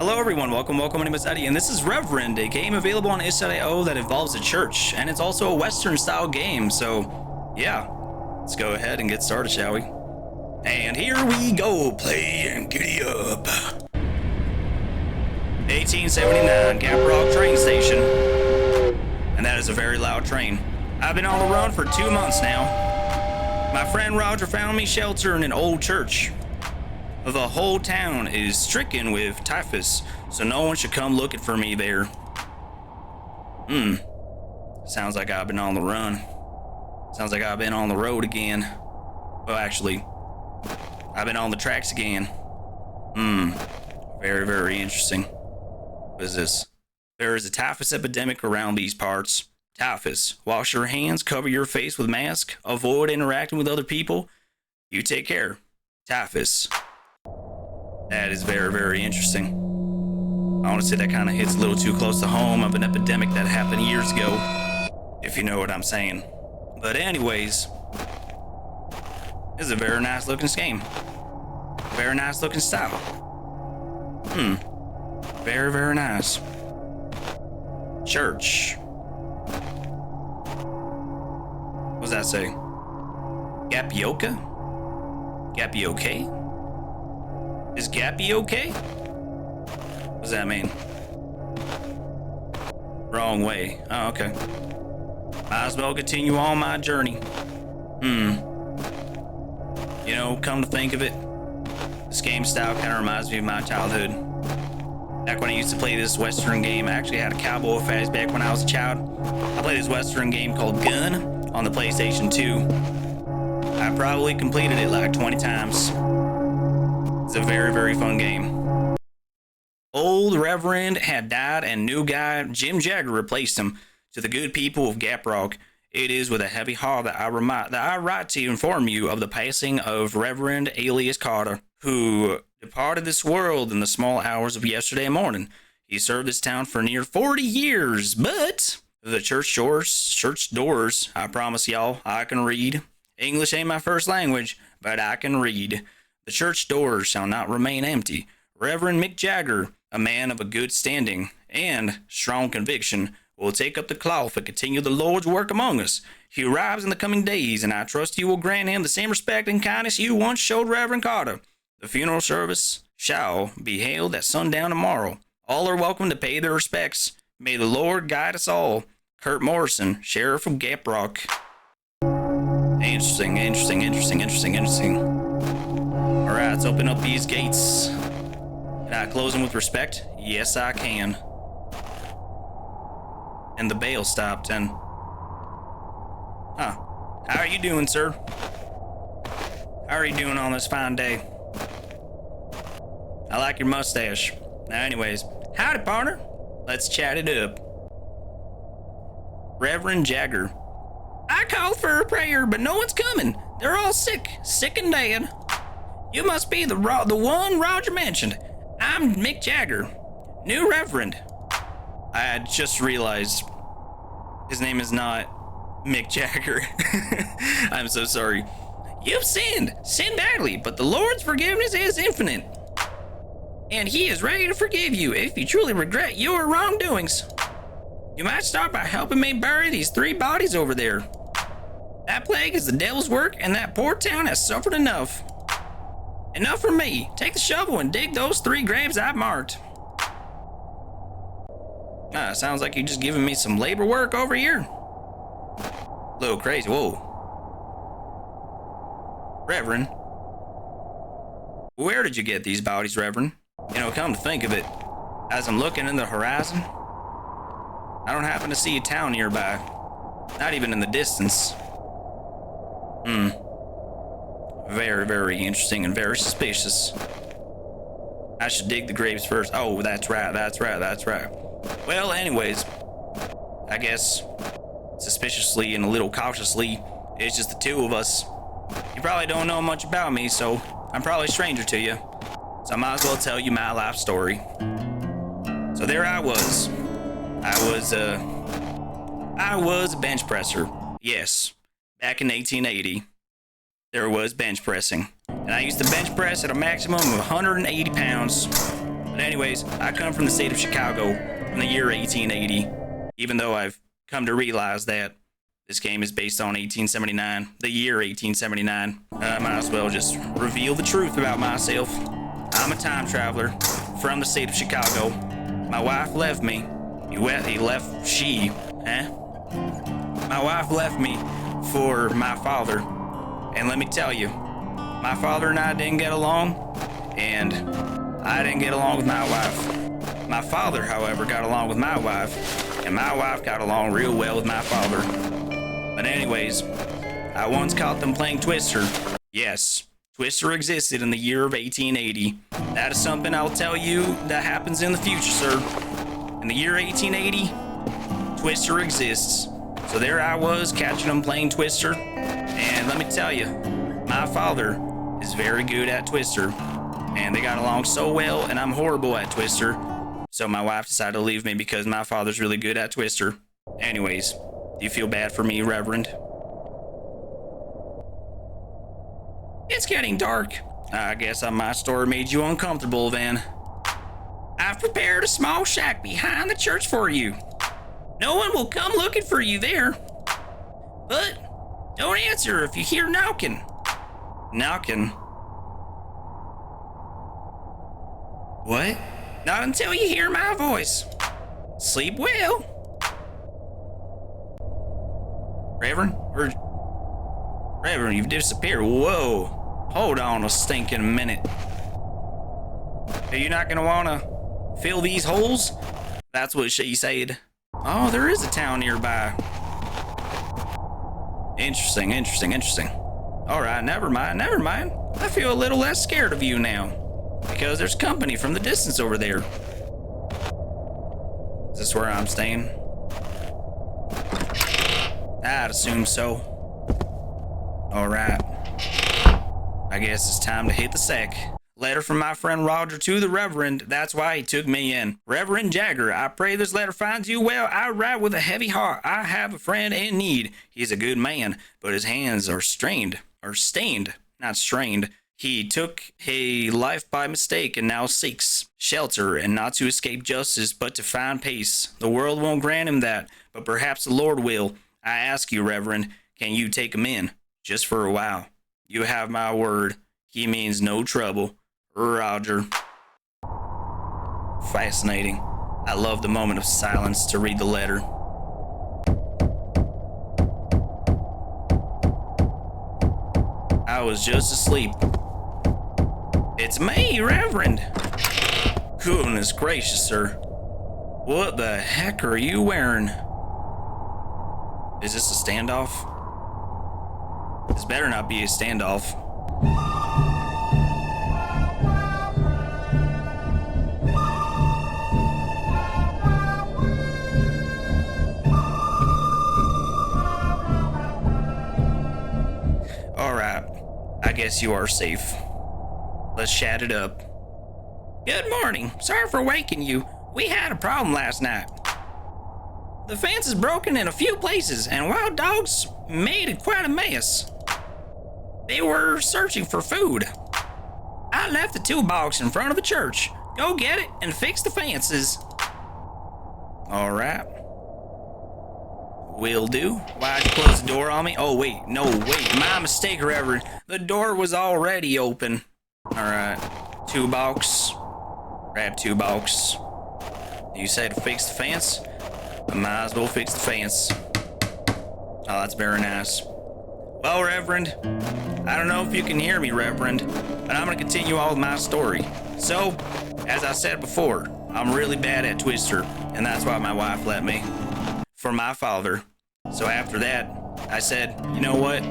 Hello everyone, welcome, my name is Eddie, and this is Reverend, a game available on itch.io that involves a church, and it's also a Western style game, so yeah, let's go ahead and get started, shall we? And here we go, play and giddy up. 1879, Gap Rock train station, and that is a very loud train. I've been on the run for 2 months now. My friend Roger found me shelter in an old church. The whole town is stricken with typhus, so no one should come looking for me there. Sounds like I've been on the run. Sounds like I've been on the road again. Well, actually, I've been on the tracks again. Very, very interesting. What is this? There is a typhus epidemic around these parts. Typhus. Wash your hands, cover your face with mask, avoid interacting with other people. You take care. Typhus. That is very, very interesting. I want to say that kind of hits a little too close to home of an epidemic that happened years ago, if you know what I'm saying. But anyways, this is a very nice looking game. Very nice looking style. Very, very nice. Church. What does that say? Gapioka? Gapioke? Is Gappy okay? What does that mean? Wrong way. Oh, okay. Might as well continue on my journey. You know, come to think of it, this game style kind of reminds me of my childhood. Back when I used to play this Western game, I actually had a cowboy phase back when I was a child. I played this Western game called Gun on the PlayStation 2. I probably completed it like 20 times. It's a very, very fun game. Old Reverend had died and new guy Jim Jagger replaced him. To the good people of Gap Rock, it is with a heavy heart that I write to inform you of the passing of Reverend alias Carter, who departed this world in the small hours of yesterday morning. He served this town for near 40 years, but the church doors, I promise y'all, I can read. English ain't my first language, but I can read. The church doors shall not remain empty. Reverend Mick Jagger, a man of a good standing and strong conviction, will take up the cloth and continue the Lord's work among us. He arrives in the coming days, and I trust you will grant him the same respect and kindness you once showed Reverend Carter. The funeral service shall be held at sundown tomorrow. All are welcome to pay their respects. May the Lord guide us all. Kurt Morrison, Sheriff of Gap Rock. Interesting. Alright, let's open up these gates. Can I close them with respect? Yes, I can. And the bail stopped, and... How are you doing, sir? How are you doing on this fine day? I like your mustache. Now, anyways, howdy, partner. Let's chat it up. Reverend Jagger. I called for a prayer, but no one's coming. They're all sick and dead. You must be the one Roger mentioned. I'm Mick Jagger, new Reverend. I had just realized his name is not Mick Jagger. I'm so sorry. You've sinned badly, but the Lord's forgiveness is infinite. And he is ready to forgive you if you truly regret your wrongdoings. You might start by helping me bury these 3 bodies over there. That plague is the devil's work, and that poor town has suffered enough. Enough for me. Take the shovel and dig those 3 graves I've marked. Sounds like you're just giving me some labor work over here. A little crazy. Whoa. Reverend. Where did you get these bodies, Reverend? You know, come to think of it, as I'm looking in the horizon, I don't happen to see a town nearby. Not even in the distance. Very, very interesting and very suspicious. I should dig the graves first. Oh, that's right. Well, anyways, I guess suspiciously and a little cautiously, it's just the 2 of us. You probably don't know much about me, so I'm probably a stranger to you. So I might as well tell you my life story. So there I was. I was a bench presser. Yes, back in 1880. there was bench pressing. And I used to bench press at a maximum of 180 pounds. But anyways, I come from the state of Chicago in the year 1880, even though I've come to realize that this game is based on 1879, the year 1879. I might as well just reveal the truth about myself. I'm a time traveler from the state of Chicago. My wife left me. My wife left me for my father. And let me tell you, my father and I didn't get along, and I didn't get along with my wife. My father, however, got along with my wife, and my wife got along real well with my father. But anyways, I once caught them playing Twister. Yes, Twister existed in the year of 1880. That is something I'll tell you that happens in the future, sir. In the year 1880, Twister exists. So there I was catching them playing Twister. And let me tell you, my father is very good at Twister. And they got along so well, and I'm horrible at Twister. So my wife decided to leave me because my father's really good at Twister. Anyways, do you feel bad for me, Reverend? It's getting dark. I guess my story made you uncomfortable then. I've prepared a small shack behind the church for you. No one will come looking for you there. But don't answer if you hear knocking. Knocking? What? Not until you hear my voice. Sleep well. Reverend? Reverend, you've disappeared. Whoa. Hold on a stinking minute. Are you not gonna wanna fill these holes? That's what she said. Oh, there is a town nearby. Interesting. Alright, never mind. I feel a little less scared of you now. Because there's company from the distance over there. Is this where I'm staying? I'd assume so. Alright. I guess it's time to hit the sack. Letter from my friend Roger to the Reverend. That's why he took me in. Reverend Jagger, I pray this letter finds you well. I write with a heavy heart. I have a friend in need. He's a good man, but his hands are stained, not strained. He took a life by mistake and now seeks shelter, and not to escape justice, but to find peace. The world won't grant him that, but perhaps the Lord will. I ask you, Reverend, can you take him in? Just for a while. You have my word. He means no trouble. Roger. Fascinating. I love the moment of silence to read the letter. I was just asleep. It's me, Reverend. Goodness gracious, sir. What the heck are you wearing? Is this a standoff? This better not be a standoff. Alright, I guess you are safe. Let's chat it up. Good morning. Sorry for waking you. We had a problem last night. The fence is broken in a few places, and wild dogs made quite a mess. They were searching for food. I left the toolbox in front of the church. Go get it and fix the fences. All right. Will do. Why'd you close the door on me? Oh, wait. No, wait. My mistake, Reverend. The door was already open. All right. Toolbox. Grab toolbox. You say to fix the fence? I might as well fix the fence. Oh, that's very nice. Well, Reverend, I don't know if you can hear me, Reverend, but I'm going to continue on with my story. So, as I said before, I'm really bad at Twister, and that's why my wife let me. For my father. So after that, I said, you know what?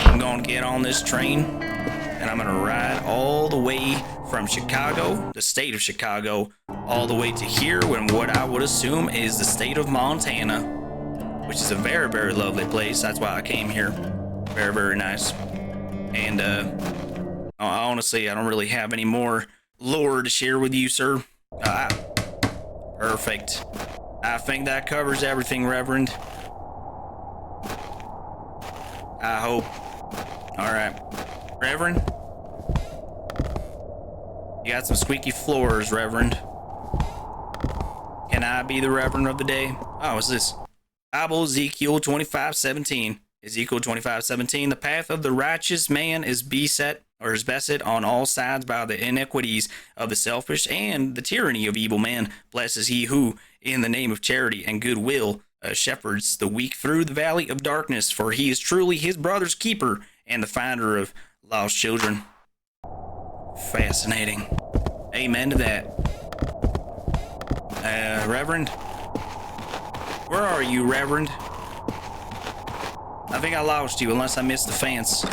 I'm going to get on this train, and I'm going to ride all the way from Chicago, the state of Chicago, all the way to here, when what I would assume is the state of Montana, which is a very, very lovely place. That's why I came here. Very, very nice. And honestly, I don't really have any more lore to share with you, sir. Perfect. I think that covers everything, Reverend. I hope. All right. Reverend? You got some squeaky floors, Reverend. Can I be the Reverend of the day? Oh, what's this? Bible, Ezekiel 25:17. Ezekiel 25:17. The path of the righteous man is beset on all sides by the iniquities of the selfish and the tyranny of evil men. Blessed is he who, in the name of charity and goodwill, shepherds the weak through the valley of darkness, for he is truly his brother's keeper and the finder of lost children. Fascinating. Amen to that. Reverend? Where are you, Reverend? I think I lost you, unless I missed the fence.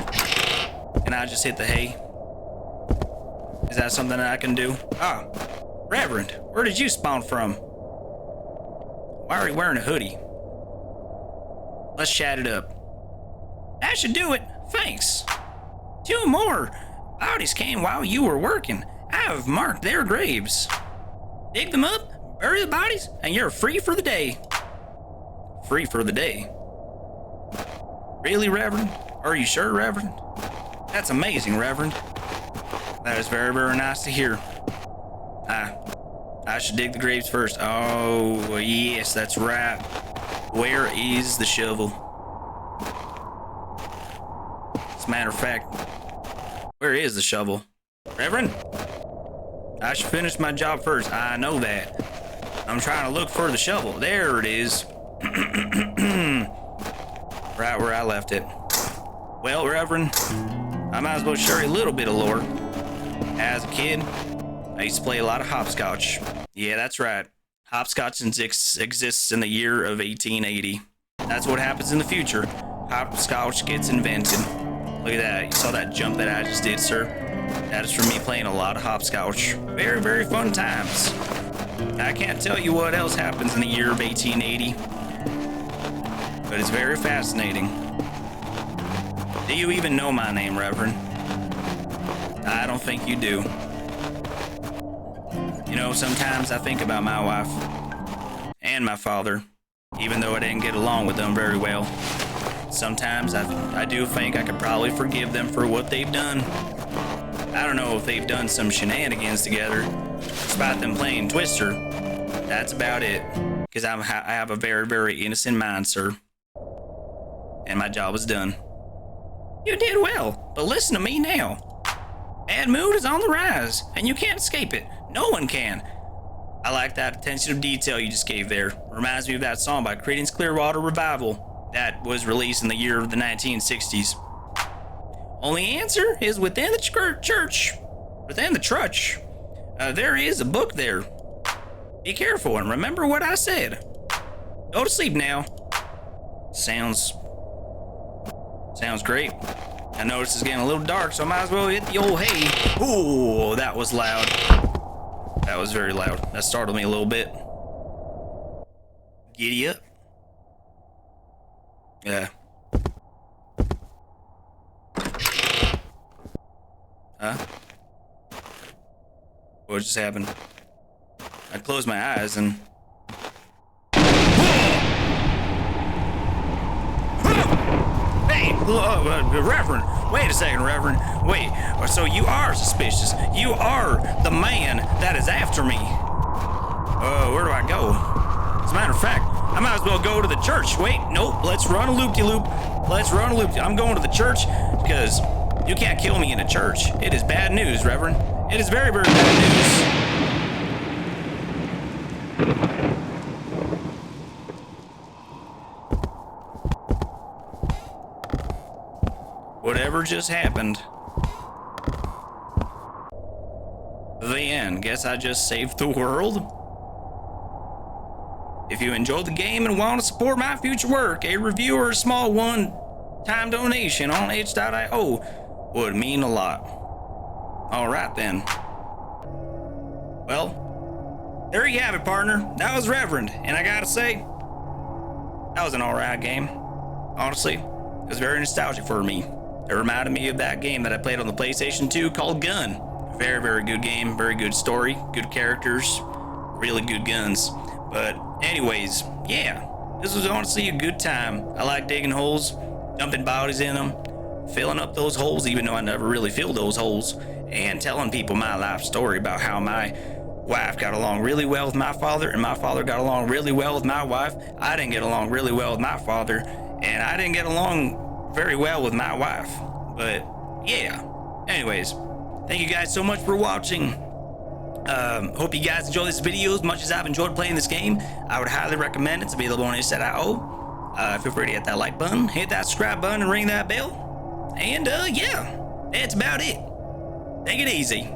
Can I just hit the hay? Is that something that I can do? Ah, Reverend, where did you spawn from? Why are you wearing a hoodie? Let's chat it up. That should do it. Thanks. 2 more bodies came while you were working. I have marked their graves. Dig them up, bury the bodies, and you're free for the day. Free for the day? Really, Reverend? Are you sure, Reverend? That's amazing, Reverend. That is very, very nice to hear. I should dig the graves first. Oh, yes, that's right. Where is the shovel? As a matter of fact, where is the shovel? Reverend? I should finish my job first. I know that. I'm trying to look for the shovel. There it is. Right where I left it. Well, Reverend, I might as well share a little bit of lore. As a kid, I used to play a lot of hopscotch. Yeah, that's right. Hopscotch exists in the year of 1880. That's what happens in the future. Hopscotch gets invented. Look at that. You saw that jump that I just did, sir? That is from me playing a lot of hopscotch. Very, very fun times. I can't tell you what else happens in the year of 1880, but it's very fascinating. Do you even know my name, Reverend? I don't think you do. You know, sometimes I think about my wife and my father, even though I didn't get along with them very well. Sometimes I do think I could probably forgive them for what they've done. I don't know if they've done some shenanigans together, despite them playing Twister. That's about it. Because I have a very, very innocent mind, sir. And my job is done. You did well, but listen to me now. Bad mood is on the rise, and you can't escape it. No one can. I like that attention to detail you just gave there. Reminds me of that song by Creedence Clearwater Revival that was released in the year of the 1960s. Only answer is within the church. Within the church. There is a book there. Be careful and remember what I said. Go to sleep now. Sounds great. I notice it's getting a little dark, so I might as well hit the old hay. Ooh, that was loud. That was very loud. That startled me a little bit. Giddy up. Yeah. Huh? What just happened? I closed my eyes and... Hey, Reverend, wait a second, Reverend. Wait, so you are suspicious. You are the man that is after me. Where do I go? As a matter of fact, I might as well go to the church. Wait, nope, let's run a loop-de-loop. Let's run a loop. I'm going to the church because you can't kill me in a church. It is bad news, Reverend. It is very, very bad news. Whatever just happened. The end. Guess I just saved the world. If you enjoyed the game and want to support my future work, a review or a small one-time donation on itch.io would mean a lot. Alright then. Well, there you have it, partner. That was Reverend, and I gotta say, that was an alright game. Honestly, it was very nostalgic for me. It reminded me of that game that I played on the PlayStation 2 called Gun. Very, very good game, very good story, good characters, really good guns. But anyways, yeah, this was honestly a good time. I like digging holes, dumping bodies in them, filling up those holes, even though I never really filled those holes. and telling people my life story about how my wife got along really well with my father, and my father got along really well with my wife. I didn't get along really well with my father, and I didn't get along very well with my wife. But yeah, anyways, thank you guys so much for watching. Hope you guys enjoy this video as much as I've enjoyed playing this game. I would highly recommend it. It's available on itch.io. Feel free to hit that like button, hit that subscribe button, and ring that bell. And yeah, that's about it. Take it easy.